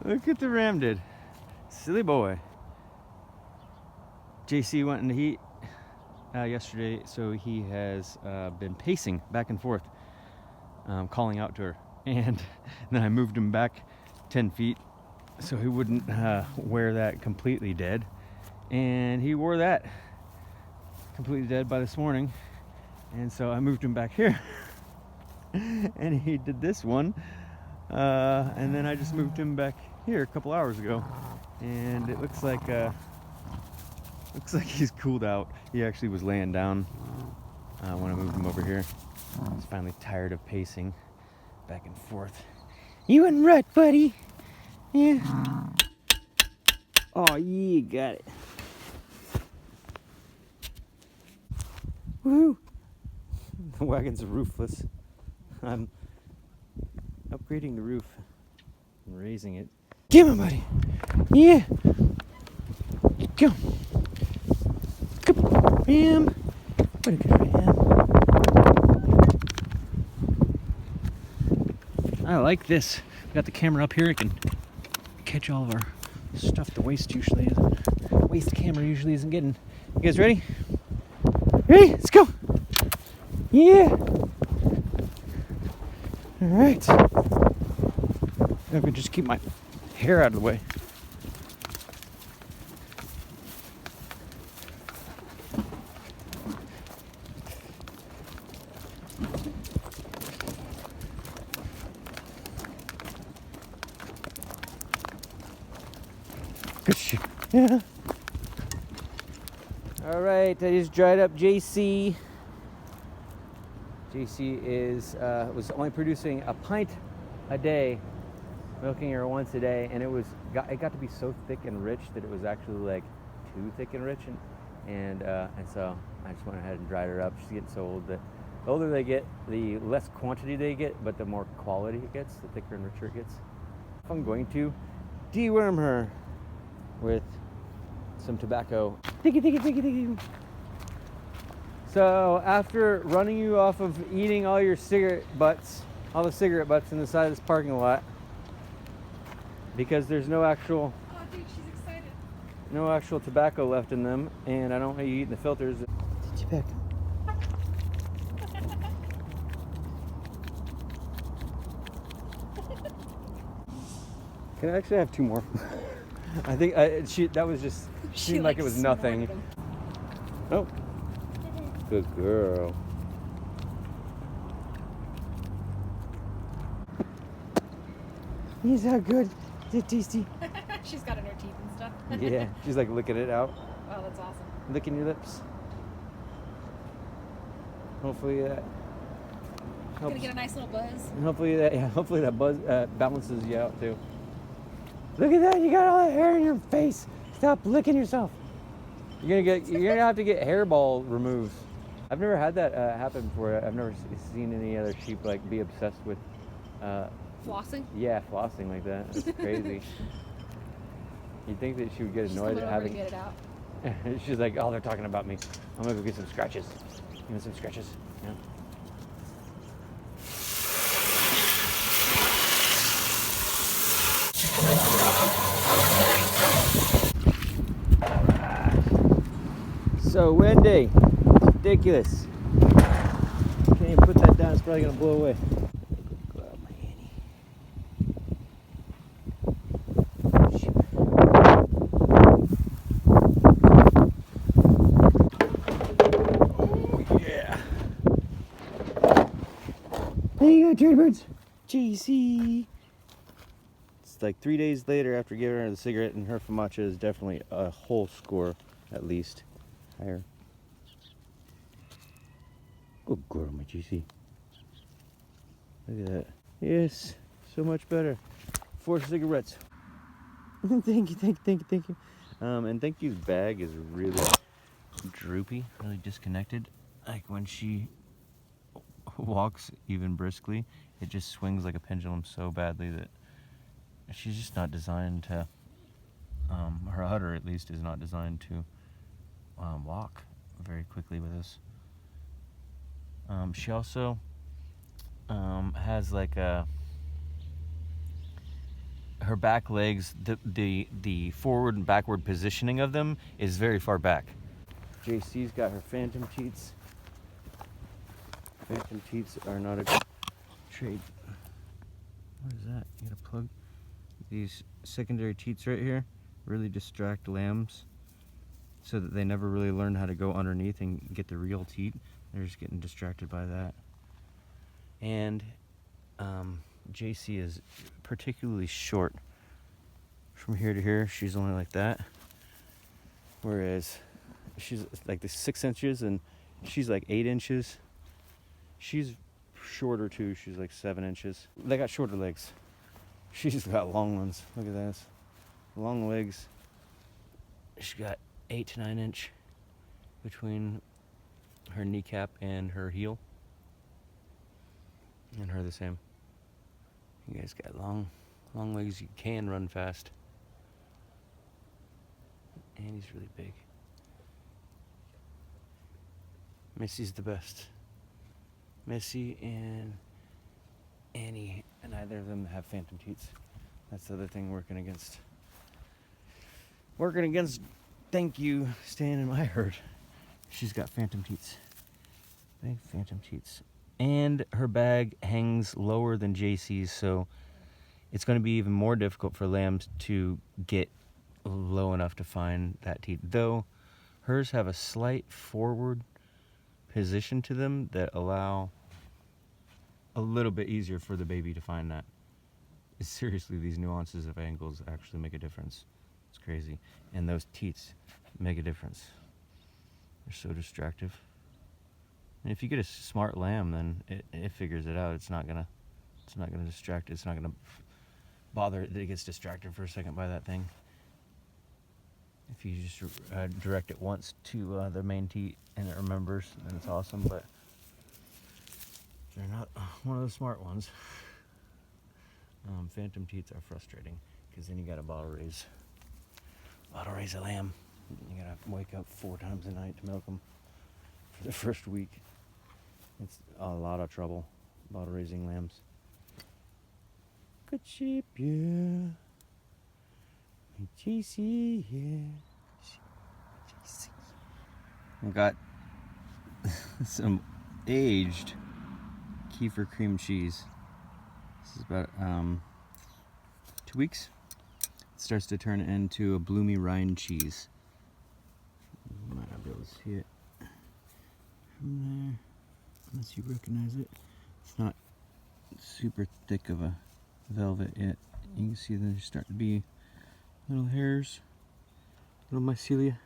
Look at the ram did. Silly boy. JC went in the heat yesterday, so he has been pacing back and forth, calling out to her. And then I moved him back 10 feet so he wouldn't wear that completely dead. And he wore that completely dead by this morning. And so I moved him back here. And he did this one. And then I just moved him back here a couple hours ago. And it looks like he's cooled out. He actually was laying down when I moved him over here. He's finally tired of pacing back and forth. You in rut, buddy? Yeah. Oh, yeah, got it. Woo! The wagon's roofless. I'm upgrading the roof and raising it. Come on, buddy. Yeah. Go. Come on, Ram. What a good Ram. I like this. We got the camera up here. It can catch all of our stuff the waste camera usually isn't getting. You guys ready? Ready? Let's go. Yeah. All right. I can just keep my hair out of the way. Good shit. Yeah. All right, I just dried up JC. JC was only producing a pint a day, milking her once a day, and it got to be so thick and rich that it was actually like too thick and rich, and so I just went ahead and dried her up. She's getting so old that the older they get, the less quantity they get, but the more quality it gets, the thicker and richer it gets. I'm going to deworm her with some tobacco. Thinky. So after running you off of eating all your cigarette butts, all the cigarette butts in the side of this parking lot, because there's no actual she's excited. No actual tobacco left in them, and I don't want you eating the filters. Tobacco. Can I actually have two more? I think that was just seemed like it was nothing. Oh, good girl. Is that good? Is it tasty? She's got it in her teeth and stuff. Yeah, she's like licking it out. Wow, that's awesome. Licking your lips. Hopefully that helps. Gonna get a nice little buzz. And hopefully that buzz balances you out too. Look at that! You got all that hair in your face. Stop licking yourself. You're gonna have to get hairball removed. I've never had that happen before. I've never seen any other sheep like be obsessed with flossing. Yeah, flossing like that. That's crazy. You'd think that she would get annoyed at having. To get it out. She's like, oh, they're talking about me. I'm gonna go get some scratches. You want some scratches? Yeah. So windy, it's ridiculous. Can't even put that down, it's probably gonna blow away. Go out my Annie. Oh yeah. There you go, turd birds. JC. It's like 3 days later after giving her the cigarette, and her FOMACHA is definitely a whole score at least higher. Good girl, my JC. Look at that. Yes, so much better. 4 cigarettes. Thank you. And thank you's bag is really droopy, really disconnected. Like when she walks even briskly, it just swings like a pendulum so badly that she's just not designed to, her udder at least is not designed to walk very quickly with us. She also has like her back legs, the forward and backward positioning of them is very far back. JC's got her phantom teats. Phantom teats are not a good trade. What is that? You gotta plug these secondary teats right here. Really distract lambs so that they never really learn how to go underneath and get the real teat. They're just getting distracted by that. And JC is particularly short. From here to here, she's only like that. Whereas she's like the 6 inches and she's like 8 inches. She's shorter too, she's like 7 inches. They got shorter legs. She's got long ones. Look at this. Long legs. She's got 8 to 9 inch between her kneecap and her heel. And her the same. You guys got long legs. You can run fast. And he's really big. Missy's the best. Missy and Annie, and neither of them have phantom teats. That's the other thing working against. Thank you, staying in my herd. She's got phantom teats. Big phantom teats. And her bag hangs lower than JC's, so it's going to be even more difficult for lambs to get low enough to find that teat. Though hers have a slight forward position to them that allow a little bit easier for the baby to find that. Seriously, these nuances of angles actually make a difference. It's crazy. And those teats make a difference. They're so distractive. And if you get a smart lamb, then it figures it out. It's not gonna distract it. It's not gonna bother it that it gets distracted for a second by that thing. If you just direct it once to the main teat and it remembers, then it's awesome. But they're not one of the smart ones. Phantom teats are frustrating because then you gotta bottle raise a lamb. You gotta wake up 4 times a night to milk them for the first week. It's a lot of trouble bottle raising lambs. Good sheep, yeah. JC, yeah. JC. I've got some aged Kefir cream cheese. This is about 2 weeks. It starts to turn into a bloomy rind cheese. You might not be able to see it from there, unless you recognize it. It's not super thick of a velvet yet. You can see there's starting to be little hairs, little mycelia.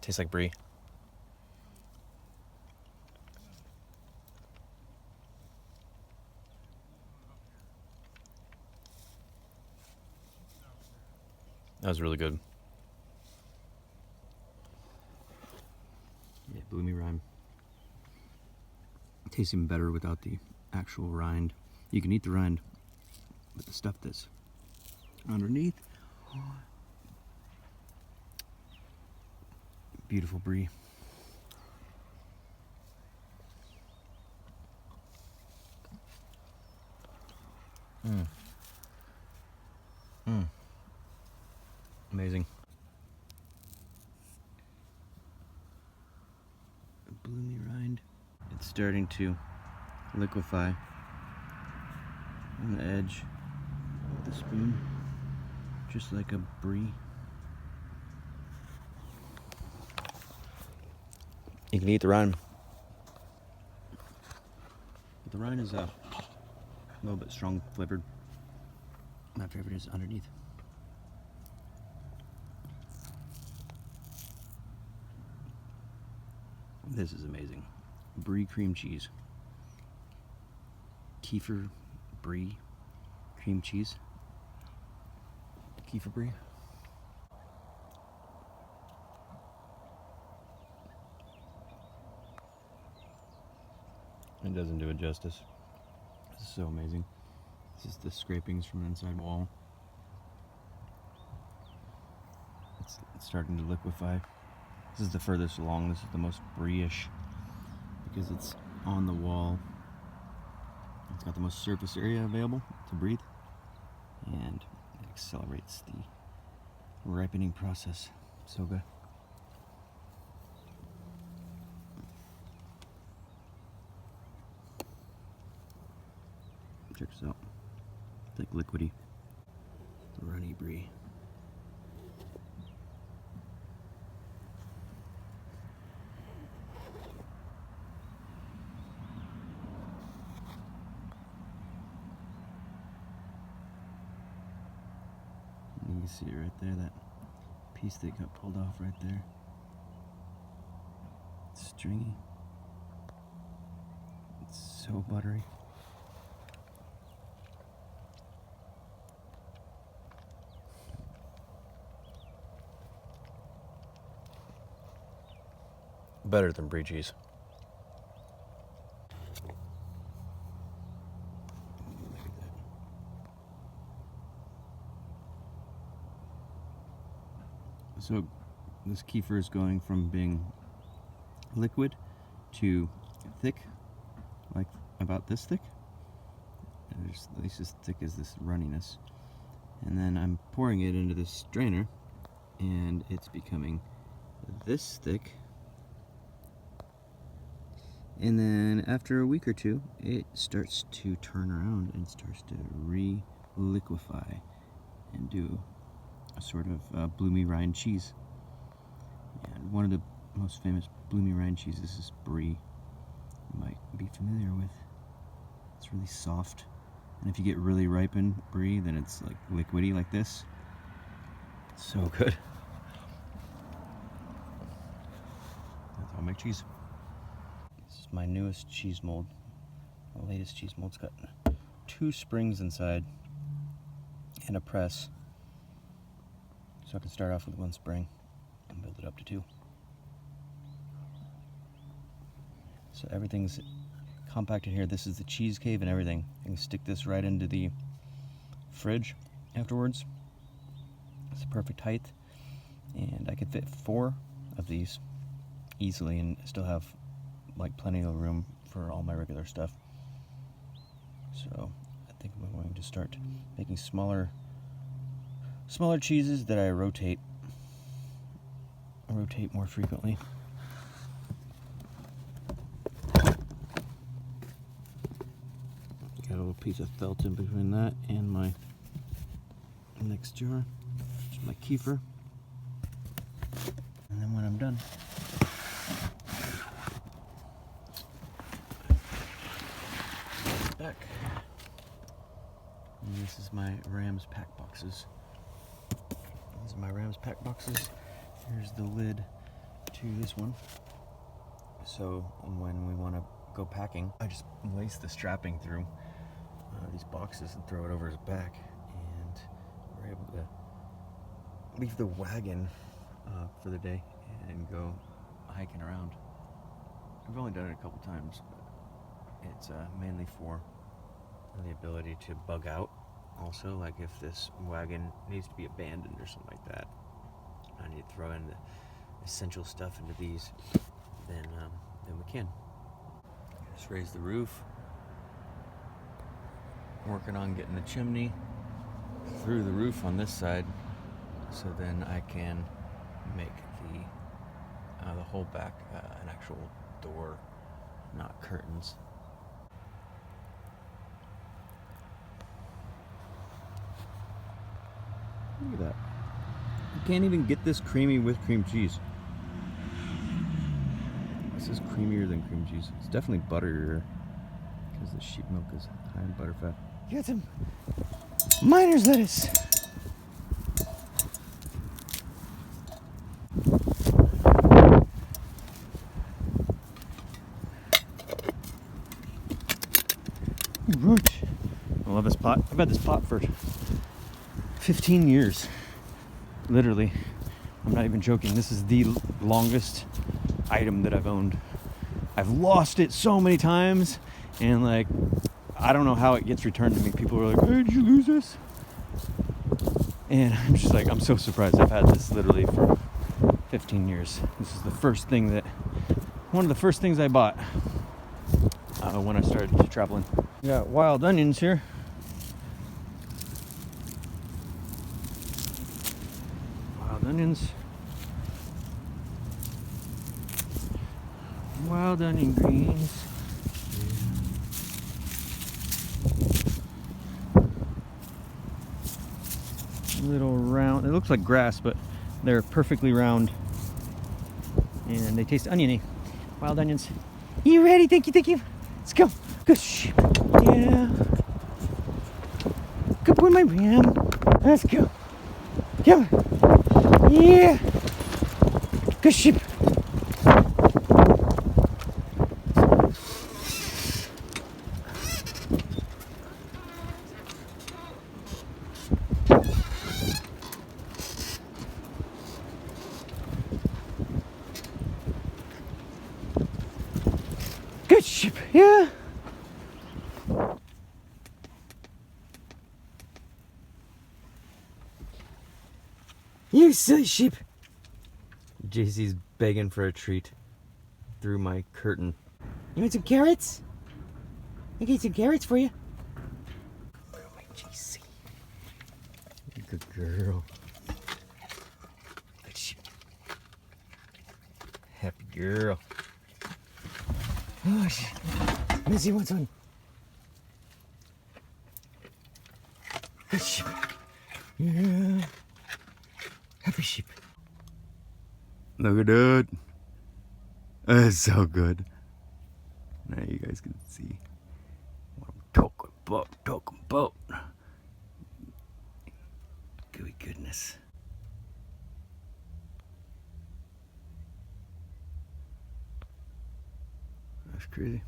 Tastes like Brie. That was really good. Yeah, bloomy rind. It tastes even better without the actual rind. You can eat the rind, but the stuff that's underneath. Beautiful Brie. Amazing. A bloomy rind. It's starting to liquefy on the edge with the spoon, just like a Brie. You can eat the rind. But the rind is a little bit strong flavored. My favorite is underneath. This is amazing. Brie cream cheese. Kefir Brie cream cheese. Kefir Brie. It doesn't do it justice. This is so amazing. This is the scrapings from the inside wall. It's starting to liquefy. This is the furthest along. This is the most Brie-ish because it's on the wall. It's got the most surface area available to breathe, and it accelerates the ripening process. So good. Check this out. It's like liquidy, runny brie. You can see it right there, that piece that got pulled off right there. It's stringy. It's so buttery. Better than brie cheese. So this kefir is going from being liquid to thick, like about this thick. And it's at least as thick as this runniness. And then I'm pouring it into this strainer, and it's becoming this thick. And then after a week or two, it starts to turn around and starts to re-liquefy and do a sort of bloomy rind cheese. And one of the most famous bloomy rind cheeses is Brie. You might be familiar with. It's really soft. And if you get really ripened Brie, then it's like liquidy like this. So good. That's how I make cheese. This is my newest cheese mold. The latest cheese mold. It's got 2 springs inside and a press. So I can start off with 1 spring and build it up to 2. So everything's compacted here. This is the cheese cave and everything. I can stick this right into the fridge afterwards. It's the perfect height. And I could fit 4 of these easily and still have like plenty of room for all my regular stuff. So I think I'm going to start making smaller cheeses that I rotate more frequently. Got a little piece of felt in between that and my next jar, which is my kefir. And then when I'm done, back. And this is my Rams pack boxes. These are my Rams pack boxes. Here's the lid to this one. So when we want to go packing, I just lace the strapping through these boxes and throw it over his back, and we're able to leave the wagon for the day and go hiking around. I've only done it a couple times, but it's mainly for the ability to bug out. Also, like if this wagon needs to be abandoned or something like that, I need to throw in the essential stuff into these, then we can. Just raise the roof. Working on getting the chimney through the roof on this side, so then I can make the whole back an actual door, not curtains. Look at that. You can't even get this creamy with cream cheese. This is creamier than cream cheese. It's definitely butterier because the sheep milk is high in butterfat. You got some miner's lettuce. Right. I love this pot. I've had this pot for 15 years. Literally. I'm not even joking. This is the longest item that I've owned. I've lost it so many times, and like, I don't know how it gets returned to me. People are like, hey, did you lose this? And I'm just like, I'm so surprised. I've had this literally for 15 years. This is the first thing one of the first things I bought when I started traveling. We got wild onions here. Wild onions. Wild onion greens. Little round, it looks like grass, but they're perfectly round and they taste oniony. Wild onions. You ready? Thank you, thank you. Let's go. Good sheep. Yeah. Good boy, my ram. Let's go. Come on. Yeah. Good sheep. Good sheep, yeah. You silly sheep. JC's begging for a treat through my curtain. You want some carrots? I get some carrots for you. Oh, my JC. Good girl. Good sheep. Happy girl. Oh, Missy wants one. Good sheep. Yeah. Happy sheep. Look at that. That's so good. Now you guys can see what I'm talking about. Gooey goodness. That's crazy.